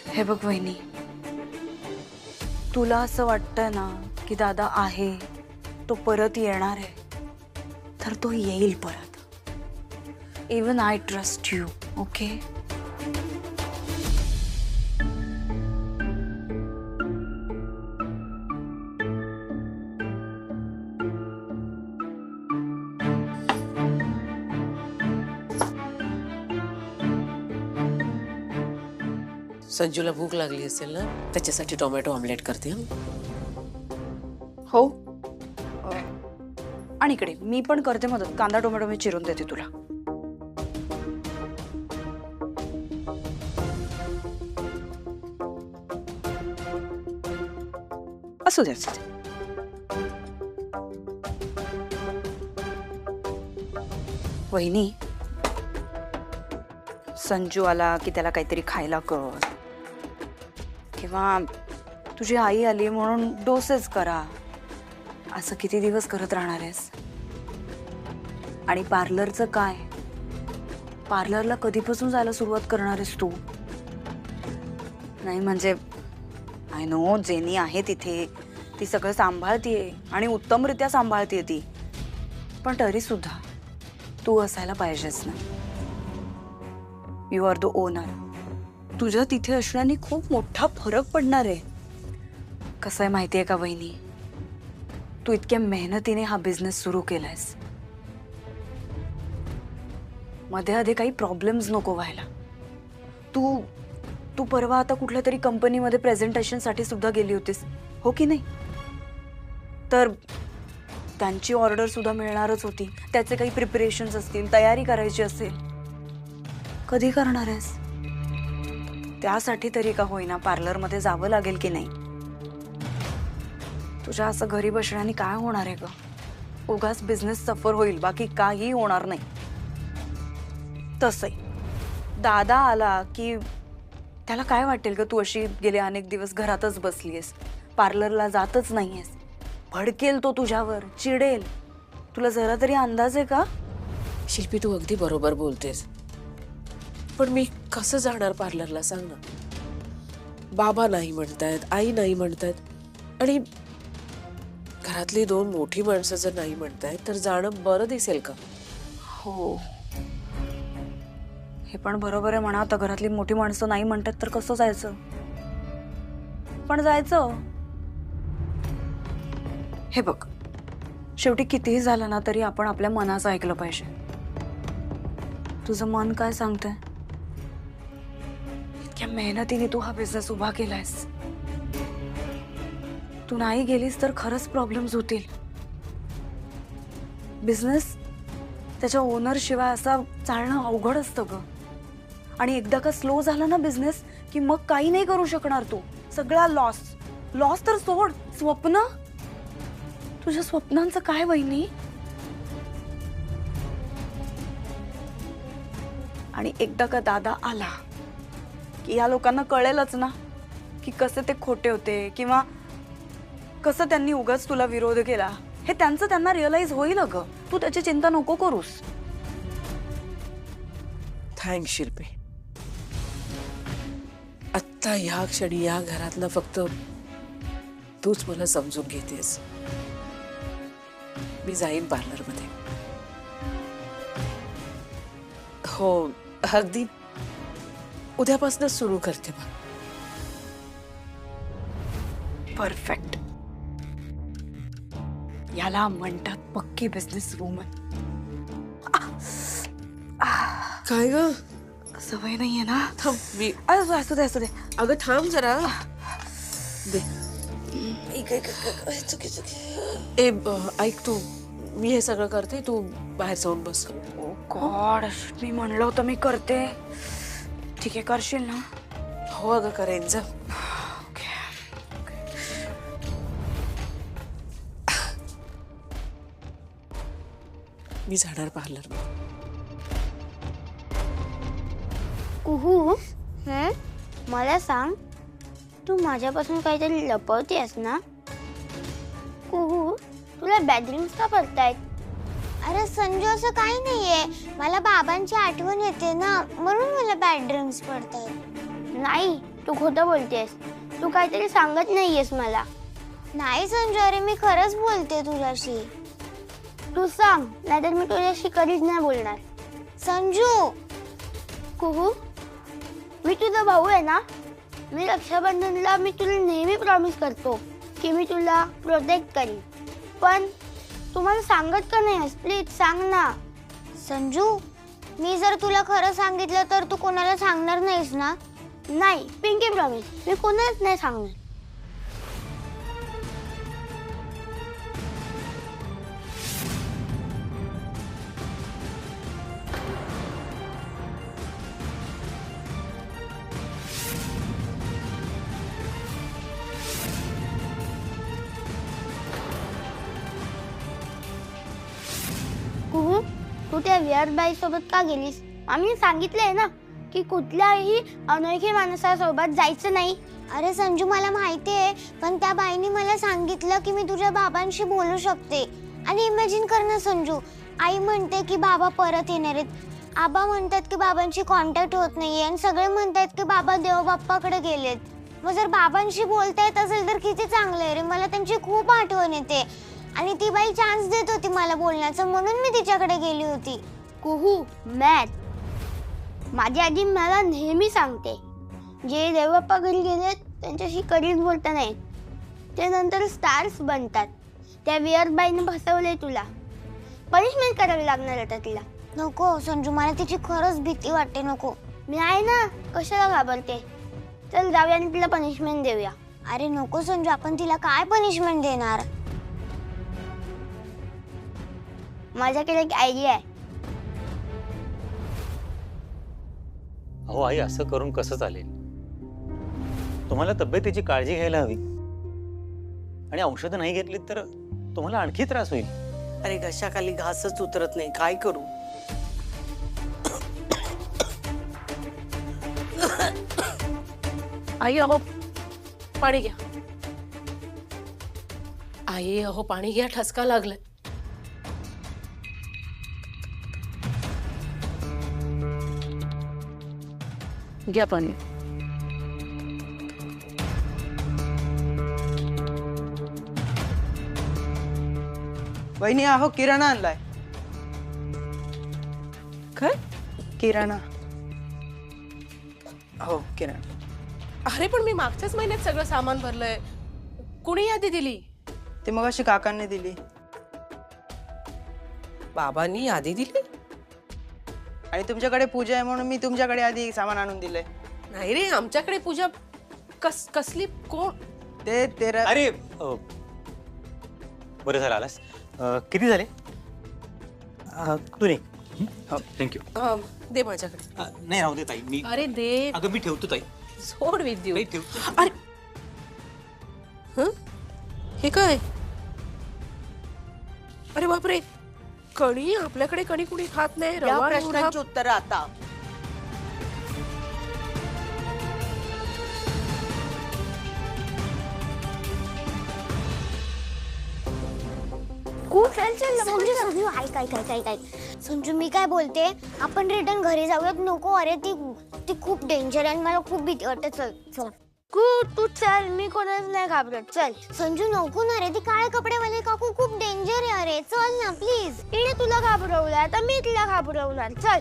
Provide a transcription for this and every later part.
हे बघ वहिनी, तुला असं वाटतंय ना की दादा आहे, तो परत येणार आहे, तर तो येईल परत. Even I trust you. Okay. संजूला भूक लागली असेल ना, त्याच्यासाठी टोमॅटो ऑमलेट करते. हो. आणि इकडे मी पण करते मदत. कांदा टोमॅटो मी चिरून देते तुला. असू दे, असू दे. वहिनी, संजू आला की त्याला काहीतरी खायला कर, किंवा तुझी आई आली म्हणून डोसेस करा. असं किती दिवस करत राहणार आहेस? आणि पार्लरचं काय? पार्लरला कधीपासून जायला सुरुवात करणार आहेस तू? नाही म्हणजे आय नो जेनी आहे तिथे, ती सगळं सांभाळतीये आणि उत्तमरित्या सांभाळतीये ती, पण तरी सुद्धा तू असायला पाहिजेस ना. You are the owner. तुझ्या तिथे असण्याने खूप मोठा फरक पडणार आहे. कसं आहे माहितीये का वहिनी, तू इतक्या मेहनतीने हा बिझनेस सुरू केलायस, मध्ये आधी काही प्रॉब्लेम्स नको व्हायला. तू तू परवा आता कुठल्या तरी कंपनीमध्ये प्रेझेंटेशनसाठी सुद्धा गेली होतीस, हो की नाही? तर त्यांची ऑर्डर सुद्धा मिळणारच होती, त्याचे काही प्रिपरेशन्स असतील, तयारी करायची असेल. कधी करणार आहेस? त्यासाठी तरी का होईना पार्लरमध्ये जावं लागेल की नाही? तुझ्या असं घरी बसण्याने काय होणार आहे ग? उगाच बिझनेस सफर होईल, बाकी काही होणार नाही. तसंही दादा आला की त्याला काय वाटेल ग? तू अशी गेले अनेक दिवस घरातच बसलीयस, पार्लरला जातच नाहीयेस. भडकेल तो तुझ्यावर, चिडेल. तुला जरा तरी अंदाज आहे का? शिल्पी, तू अगदी बरोबर बोलतेस, पण मी कसं जाणार पार्लरला सांग ना. बाबा नाही म्हणतायत, आई नाही म्हणतायत, आणि घरातली दोन मोठी माणसं जर नाही म्हणतायत तर जाणं बरं दिसेल का? हो, हे पण बरोबर आहे म्हणा. आता घरातली मोठी माणसं नाही म्हणतात तर कसं जायचं? पण जायचं. हे बघ, शेवटी कितीही झालं ना तरी आपण आपल्या मनाचं ऐकलं पाहिजे. तुझं मन काय सांगतंय? इतक्या मेहनतीने तू हा बिझनेस उभा केलायस, तू नाही गेलीस तर खरंच प्रॉब्लेम्स होतील. बिझनेस त्याच्या ओनर शिवाय असा चालणं अवघड असतं ग. आणि एकदा का स्लो झाला ना बिझनेस की मग काही नाही करू शकणार तू. सगळा लॉस. लॉस तर सोड, स्वप्न, तुझ्या स्वप्नांचं काय वहिनी? आणि एकदा का दादा आला की या लोकांना कळेलच ना की कसे ते खोटे होते, किंवा कसं त्यांनी उगाच तुला विरोध केला. हे त्यांना रिअलाइज होईल अगं. तू त्याची चिंता नको करूस. थँक्स शिल्पी. आत्ता ह्या क्षणी या घरातलं फक्त तूच मला समजून घेतेस. मी जाईन पार्लरमध्ये. हो, अगदी उद्यापासूनच सुरू करते मग. परफेक्ट. याला म्हणतात पक्की बिझनेस वुमन. काय ग? सवय नाहीये ना. थांब, मी असू दे, असू दे. अगं थांब जरा. दे. ऐक तू, मी हे सगळं करते, तू बाहेर जाऊन बस. ओ गॉड, मी म्हणलं होतं मी करते. ठीक आहे, करशील ना? हो अगं, करेन. जा. मी जाणार पार्लरमध्ये. कुहू, मला सांग, तू माझ्यापासून काहीतरी लपवतेस ना? कुहू, तुला बॅड ड्रीम्स का पडतायत? अरे संजू, असं काही नाहीये. मला बाबांची आठवण येते ना, म्हणून मला बॅड ड्रीम्स पडतायत. नाही, तू खोटं बोलतेस. तू काहीतरी सांगत नाहीयेस मला. नाही संजू, अरे मी खरंच बोलते तुझ्याशी. तू सांग, नाहीतर मी तुझ्याशी कधीच नाही बोलणार. संजू. कुहू, मी तुझा भाऊ आहे ना. मी रक्षाबंधनला मी तुला नेहमी प्रॉमिस करतो की मी तुला प्रोटेक्ट करीन. पण तू मला सांगत का नाहीस? प्लीज सांग ना. संजू, मी जर तुला खरं सांगितलं तर तू कोणाला सांगणार नाहीस ना? नाही, पिंकी प्रॉमिस, मी कोणालाच नाही सांगणार. कुहू, तू त्या विहार बाई सोबत का गेलीस? आम्ही सांगितलंय ना की कुठल्याही अनोळखी माणसासोबत जायचं नाही. अरे संजू, मला माहिती आहे, पण त्या बाईने मला सांगितलं की मी तुझ्या बाबांशी बोलू शकते. आणि इमॅजिन कर ना संजू, आई म्हणते की बाबा परत येणार आहेत, आबा म्हणतात की बाबांची कॉन्टॅक्ट होत नाहीये, आणि सगळे म्हणतात की बाबा देवबाप्पाकडे गेलेत. मग जर बाबांशी बोलता येत असेल तर किती चांगलं आहे रे. मला त्यांची खूप आठवण येते आणि ती बाई चान्स देत होती मला बोलण्याचं, म्हणून मी तिच्याकडे गेली होती. कुहू, मॅथ माझी आजी मला नेहमी सांगते, जे देवबाप्पा घरी गेलेत त्यांच्याशी कधीच बोलता नाही, ते नंतर स्टार्स बनतात. त्या विहार बाईने फसवलंय तुला, पनिशमेंट करावी लागणार आता तिला. नको संजू, मला तिची खरंच भीती वाटते. नको, मी आहे ना, कशाला घाबरते. चल जाऊया आणि तिला पनिशमेंट देऊया. अरे नको संजू, आपण तिला काय पनिशमेंट देणार? माझ्याकडे एक आयडिया आहे. अहो आई, असं करून कसं चालेल? तुम्हाला तब्येतीची काळजी घ्यायला हवी, आणि औषधं नाही घेतली तर तुम्हाला आणखी त्रास होईल. अरे घशाखाली घासच उतरत नाही, काय करू? आई अहो पाणी घ्या. आई अहो पाणी घ्या, ठसका लागलाय. घ्या पाणी. वहिनी, अहो किराणा आणलाय. काय? किराणा. हो किराणा. अरे पण मी मागच्याच महिन्यात सगळं सामान भरलंय. कुणी यादी दिली? ते मग अशी काकांनी दिली. बाबांनी यादी दिली? आणि तुमच्याकडे पूजा आहे म्हणून मी तुमच्याकडे आधी सामान आणून दिलंय. नाही रे, आमच्याकडे पूजा कसली? कोण? ते तेरा. अरे बरं झालं आलास. किती झाले? तू नाही. थँक्यू. दे माझ्याकडे. नाही राहू दे ताई, मी अरे दे. अगं मी ठेवतो ताई. सोड विद्यू. ताई, ठेवतो. अरे हे काय? अरे बापरे, कणी. आपल्याकडे कणी कुणी खात नाही. या रवा प्रश्नांची उत्तर आता. संजू, संजू मी काय बोलते, आपण रिटर्न घरी जाऊयात. नको, अरे ती खूप डेंजर आहे, मला खूप भीती वाटते. चल चल तू चल, मी कोणाच नाही घाबरत. चल संजू, नको ना रे, ती काळे कपडेवाले काकू खूप डेंजर आहे. अरे चल ना प्लीज. तिने तुला घाबरवलं, आता मी तिला घाबरवणार. चल,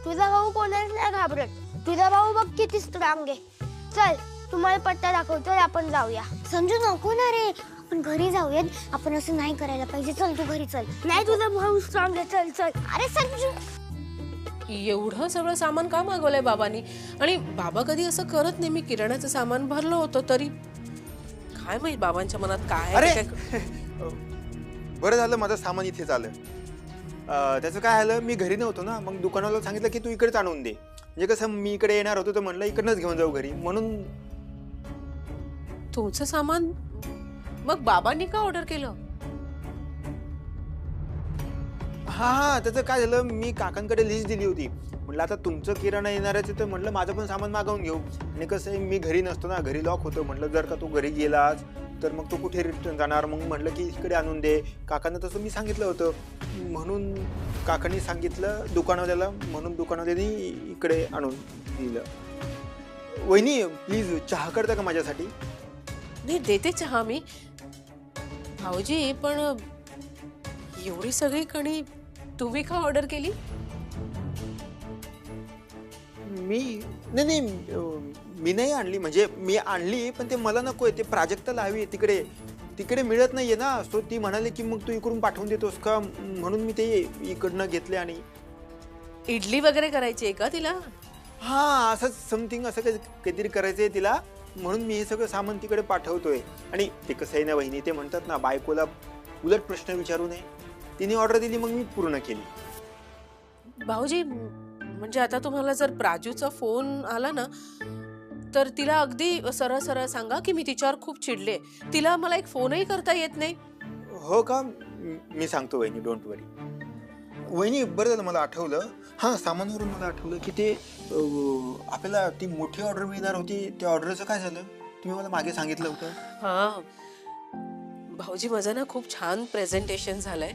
तुझा भाऊ कोणाच नाही घाबरत. तुझा भाऊ बघ किती स्ट्रॉंग आहे. चल, तुम्हाला पट्टा दाखवतो, आपण जाऊया. संजू नको ना रे, आपण घरी जाऊयात. आपण असं नाही करायला पाहिजे. चल तू घरी चल. नाही, तुझा भाऊ स्ट्रॉंग आहे. चल चल. अरे संजू, एवढं सगळं सामान का मागवलंय बाबांनी? आणि बाबा कधी असं करत नाही. मी किराण्याचं सामान भरलं होतं तरी. काय माहित बाबांच्या मनात काय आहे. अरे बरं झालं माझं सामान इथेच आलं. त्याचं काय झालं, मी घरी नव्हतो ना, मग दुकानाला सांगितलं की तू इकडेच आणून दे. म्हणजे कसं, मी इकडे येणार होतो तर म्हणलं इकडनंच घेऊन जाऊ घरी, म्हणून. तुमचं सामान मग बाबांनी का ऑर्डर केलं? हा, त्याचं काय झालं, मी काकांकडे लिस्ट दिली होती. म्हटलं आता तुमचं किराणा येणारच तर म्हटलं माझं पण सामान मागवून घेऊ. आणि कसं आहे, मी घरी नसतो ना, घरी लॉक होतं. म्हटलं जर का तू घरी गेलास तर मग तू कुठे रिटर्न जाणार. मग म्हटलं की इकडे आणून दे. काकांना तसं मी सांगितलं होतं, म्हणून काकांनी सांगितलं दुकानवाल्याला, म्हणून दुकानवाल्याने इकडे आणून दिलं. वहिनी प्लीज चहा करता का माझ्यासाठी? नाही देते चहा मी. भाऊजी पण एवढी सगळी कणी तुम्ही का ऑर्डर केली? मी नाही आणली, म्हणजे मी आणली पण ते मला नकोय, ते प्राजक्ताला हवी आहे. तिकडे तिकडे मिळत नाहीये ना, सो ती म्हणाली की मग तू इकडून पाठवून देतोस का, म्हणून मी ते इकडनं घेतले. आणि इडली वगैरे करायची आहे का तिला? हा असं समथिंग असं काहीतरी करायचंय तिला, म्हणून मी हे सगळं सामान तिकडे पाठवतोय. आणि ते कसं आहे ना वहिनी, ते म्हणतात ना बायकोला उलट प्रश्न विचारू नये. तिने ऑर्डर दिली मग मी पूर्ण केली. भाऊजी म्हणजे आता तुम्हाला जर प्राजूचा फोन आला ना तर तिला अगदी सरळ सरळ सांगा की मी तिच्यावर खूप चिडले. तिला मला एक फोनही करता येत नाही. हो का? मी सांगतो वहिनी, डोंट वरी. वहिनी बरं झालं मला आठवलं, हा सामानावरून मला आठवलं की ते आपल्याला ती मोठी ऑर्डर मिळणार होती, त्या ऑर्डरचं काय झालं? तुम्ही मला मागे सांगितलं होतं. हा भाऊजी माझं ना खूप छान प्रेझेंटेशन झालंय.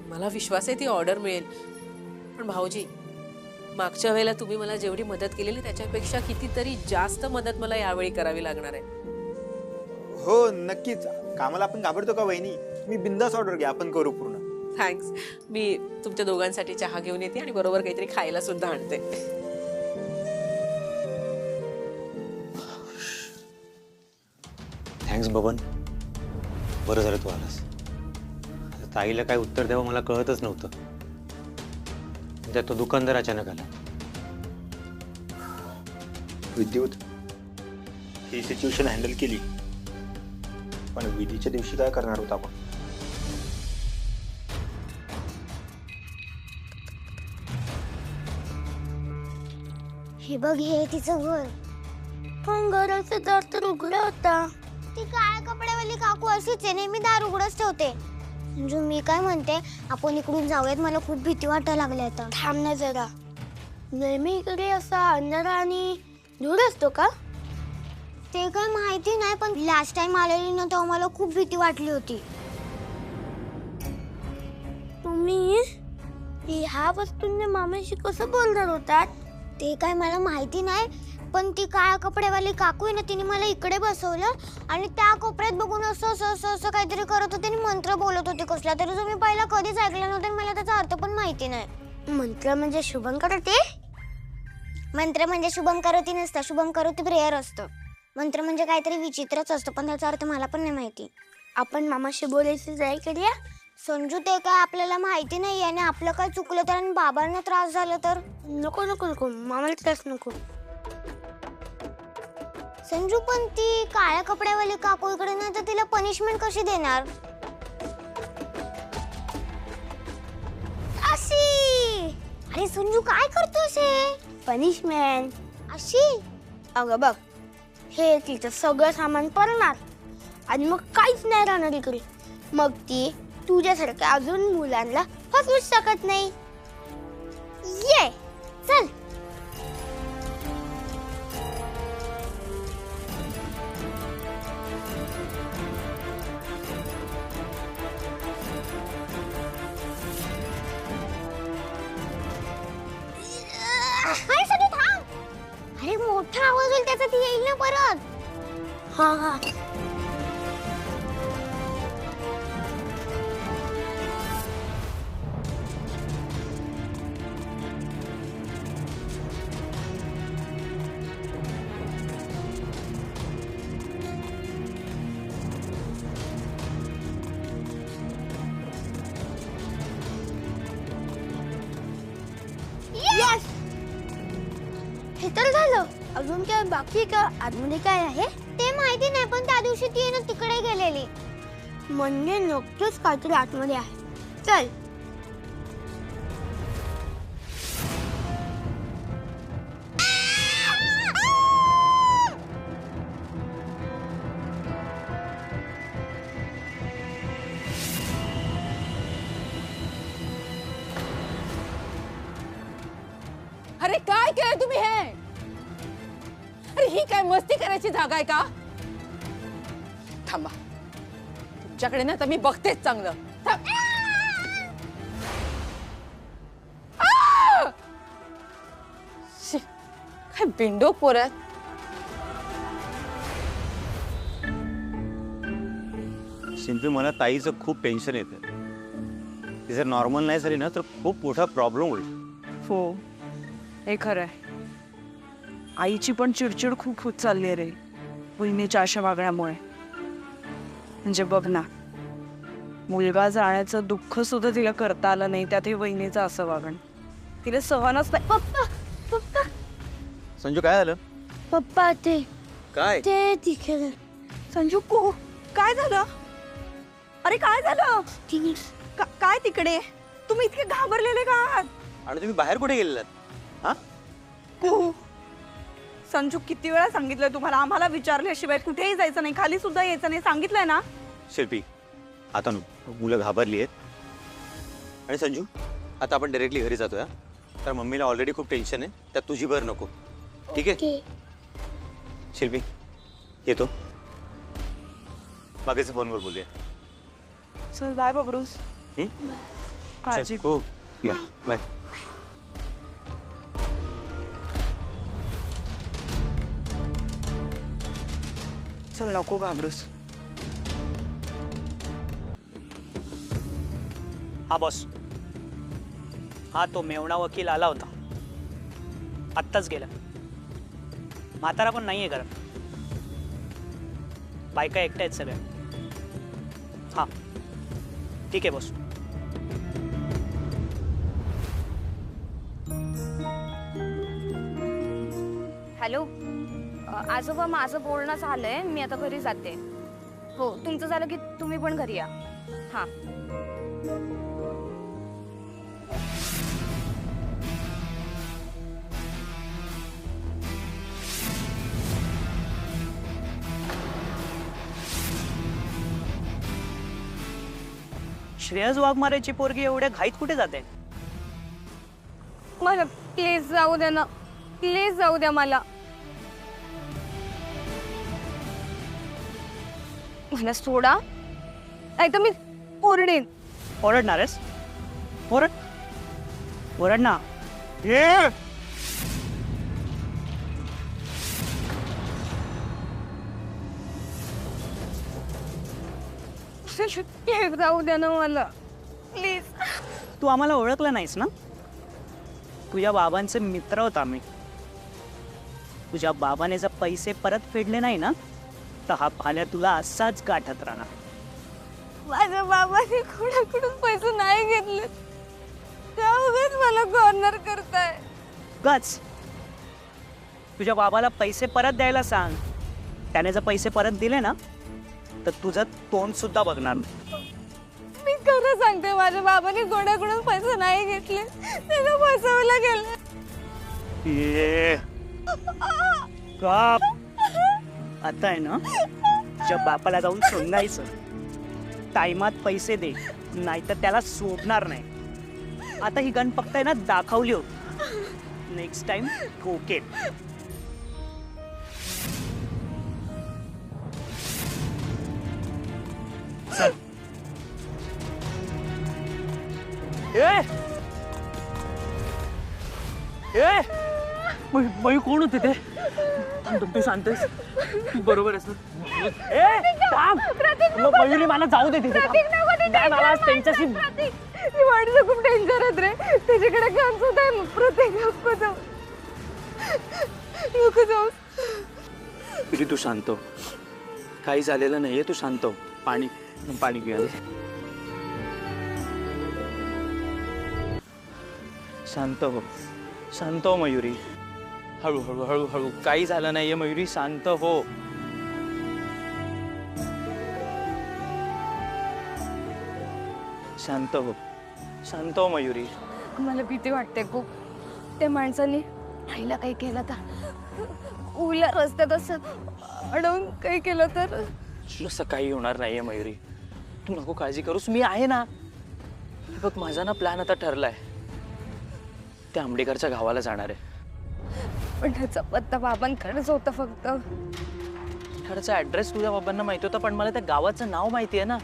मला विश्वास आहे ती ऑर्डर मिळेल. पण भाऊजी मागच्या वेळेला तुम्ही मला जेवढी मदत केलेली त्याच्यापेक्षा कितीतरी जास्त मदत मला यावेळी करावी लागणार आहे. हो नक्कीच. कामाला आपण घाबरतो का वहिनी? मी बिंदास ऑर्डर घ्या, आपण करू पूर्ण. थँक्स. मी तुमच्या दोघांसाठी चहा घेऊन येते आणि बरोबर काहीतरी खायला सुद्धा आणते. थँक्स बबन, बरं झालं तू आलास. ताईला काय उत्तर द्यावं मला कळतच नव्हतं. त्यात तो दुकानदार अचानक आला. विद्युत ही सिच्युएशन हँडल केली, पण विधीच्या दिवशी काय करणार होता आपण? हे बघ, हे तिचं घर. पण घराचं दार तर उघडं होता. ती काळ्या कपड्यावाली काकू अशीच आहे, नेहमी दार उघडच ठेवते. म्हणजे मी काय म्हणते, आपण इकडून जाऊयात, मला खूप भीती वाटायला लागली आता. थांब ना जरा. नेहमी इकडे असा अंधारा आणि धूळ असतो का? ते काय माहिती नाही, पण लास्ट टाइम आलेली ना तेव्हा मला खूप भीती वाटली होती. तुम्ही ह्या वस्तूंनी मामाशी कसं बोलणार होतात? ते काय मला माहिती नाही, पण ती काळ्या कपड्यावाली काकू आहे ना, तिने मला इकडे बसवलं आणि त्या कोपऱ्यात बघून असं असं असं असं काहीतरी करत होते आणि मंत्र बोलत होते कसला तरी, जो मी पहिला कधीच ऐकला नव्हता आणि मला त्याचा अर्थ पण माहिती नाही. मंत्र म्हणजे शुभम करोती? मंत्र म्हणजे शुभम करोती नसतं, शुभम करोती प्रेयर असतं. मंत्र म्हणजे काहीतरी विचित्रच असतं, पण त्याचा अर्थ मला पण नाही माहिती. आपण मामाशी बोलायचं जाय करूया. संजू, ते काय आपल्याला माहिती नाही आणि आपलं काय चुकलं तर आणि बाबांना त्रास झाला तर? नको नको नको, मामाला त्रास नको. संजू, पण ती काळ्या कपड्यावाली काकू इकडे नाही तर तिला पनिशमेंट कशी देणार? अशी? अरे संजू, काय करतोस हे? पनिशमेंट अशी? अगं बघ, हे तिचं सगळं सामान पडणार आणि मग काहीच नाही राहणार इकडे. मग ती तुझ्यासारख्या अजून मुलांना फसवूच शकत नाही. ये चल. अरे मोठा आवाज होईल त्याचा, ती येईल ना परत. हा हा. Yes! हे तर झालं. अजून काय बाकी का? आतमध्ये काय आहे ते माहिती नाही, पण त्या दिवशी ती ना तिकडे गेलेली. म्हणजे नक्कीच काहीतरी आतमध्ये आहे. चल. अरे काय केलं तुम्ही हे? अरे ही काय मस्ती करायची जागा आहे का? थांबा, तुमच्याकडे ना तर मी बघतेच चांगलं. काय बिंडो पोरात. शिल्पी, मला ताईचं खूप टेन्शन येतं. ती जर नॉर्मल नाही झाली ना तर खूप मोठा प्रॉब्लेम होईल. हो, हे खरं आहे. आईची पण चिडचिड खूप होत चालली आहे रे वहिनीच्या अशा वागण्यामुळे. म्हणजे बघ ना, मुलगा जाण्याचं दुःख सुद्धा तिला करता आलं नाही, त्यात हे वहिनीचं असं वागणं तिला सहनच नाही. पप्पा पप्पा संजू, काय झालं? पप्पा ते काय? ते तिकडे संजू काय झालं? अरे काय झालं? तिने काय तिकडे? तुम्ही इतके घाबरलेले का आहात? आणि तुम्ही बाहेर कुठे गेलेलात? हा? संजू, किती वेळा सांगितलंय तुम्हाला, आम्हाला विचारल्याशिवाय कुठेही जायचं नाही, खाली सुद्धा यायचं नाही, सांगितलंय ना? शिल्पी, आता मुलं घाबरली आहेत. आणि संजू, आता आपण डायरेक्टली घरी जातोय. तर मम्मीला ऑलरेडी खूप टेन्शन आहे, त्यात तुझी भर नको. ठीक आहे शिल्पी, येतो. बाकीचं फोनवर बोलूया. चल बाय बबरूस. काळजी. हो, या बाय. चल, नको घाबरूस. हा बॉस. हा तो मेवणा वकील आला होता, आत्ताच गेला. म्हातारा पण नाहीये घरात, बायका एकट्या आहेत सगळ्या. हां ठीक आहे बॉस. हॅलो आजोबा, माझं बोलणं झालंय, मी आता घरी जाते. हो, तुमचं झालं की तुम्ही पण घरी या. हां. श्रेयस वाघमारेची पोरगी एवढ्या घाईत कुठे जाते? मला प्लीज जाऊ द्या ना, प्लीज जाऊ द्या मला. मला सोडा, नाही तर मी ओरडेन. ओरडणार आहेस? ओरड, ओरड ना. प्लीज जाऊ द्या ना मला, प्लीज. तू आम्हाला ओळखलं नाहीस ना? तुझ्या बाबांचे मित्र होता आम्ही. तुझ्या बाबाने जर पैसे परत फेडले नाही ना तर हा पाण्या तुला असाच गाठत राहणार. माझ्या बाबाने कोणाकडून पैसे नाही घेतले, त्यामुळेच मला कॉर्नर करताय. गच, तुझ्या बाबाला पैसे परत द्यायला सांग. त्याने जर पैसे परत दिले ना तर तुझं तोंड सुद्धा बघणार नाही. मी खरं सांगते, माझ्या बाबाने कोणाकडून पैसे नाही घेतले, त्याला फसवलं गेलं. गप. आता आहे ना, तुझ्या बापाला जाऊन सांगायचं, टाइमात पैसे दे, नाहीतर त्याला सोडणार नाही. आता ही गण फक्त आहे ना दाखवली होती, नेक्स्ट टाइम ठोकेल. चल. मयू कोण होते ते? तू सांगतेस बरोबर आहेस ना? मयुरी, मला जाऊ दे तिथे. मला त्यांच्याशी खूप डेंजर आहेत रे, त्याच्याकडे गन सुद्धा आहे. प्रत्येक नको जाऊ, नको जाऊ. पिली, तू शांत हो. काही झालेलं नाहीये, तू शांत हो. पाणी पाणी पिया. शांत हो, शांत हो मयुरी. हळू हळू हळू हळू. काही झालं नाहीये मयुरी, शांत हो. शांत हो, शांत हो मयुरी. मला भीती वाटते खूप. त्या माणसाने आईला काही केलं तर, उला रस्त्यात असं अडवून काही केलं तर. असं काही होणार नाहीये मयुरी, तू नको काळजी करूस, मी आहे ना. बघ, माझा ना प्लॅन आता ठरलाय. त्या आंबेडकरच्या गावाला जाणार आहे. पण त्याचा पत्ता बाबांकडेच होता फक्त. त्याचा ऍड्रेस तुझ्या बाबांना माहिती होता, पण मला त्या गावाचं नाव माहिती आहे ना.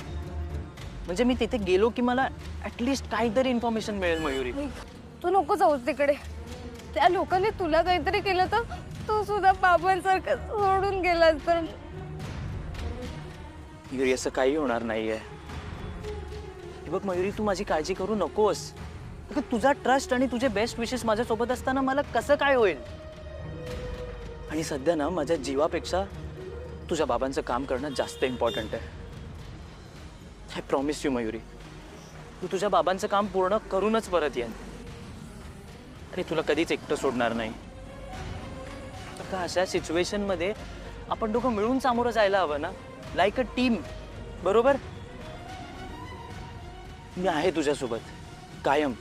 म्हणजे मी तिथे गेलो की मला ऍटलिस्ट काहीतरी इन्फॉर्मेशन मिळेल मयुरी. तू नको जाऊस तिकडे. त्या लोकांनी तुला काहीतरी केलं तर तू सुद्धा बाबांसारखं सोडून गेलास तर. मयुरी असं काही होणार नाहीये. हे बघ मयुरी, तू माझी काळजी करू नकोस. अगं, तुझा ट्रस्ट आणि तुझे बेस्ट विशेस माझ्यासोबत असताना मला कसं काय होईल? आणि सध्या ना माझ्या जीवापेक्षा तुझ्या बाबांचं काम करणं जास्त इम्पॉर्टंट आहे. आय प्रॉमिस यू मयुरी, तू तुझ्या बाबांचं काम पूर्ण करूनच परत येईन आणि तुला कधीच एकटं सोडणार नाही. का अशा सिच्युएशन मध्ये आपण दोघं मिळून सामोरं जायला हवं ना, लाईक अ टीम. बरोबर? मी आहे तुझ्यासोबत कायम.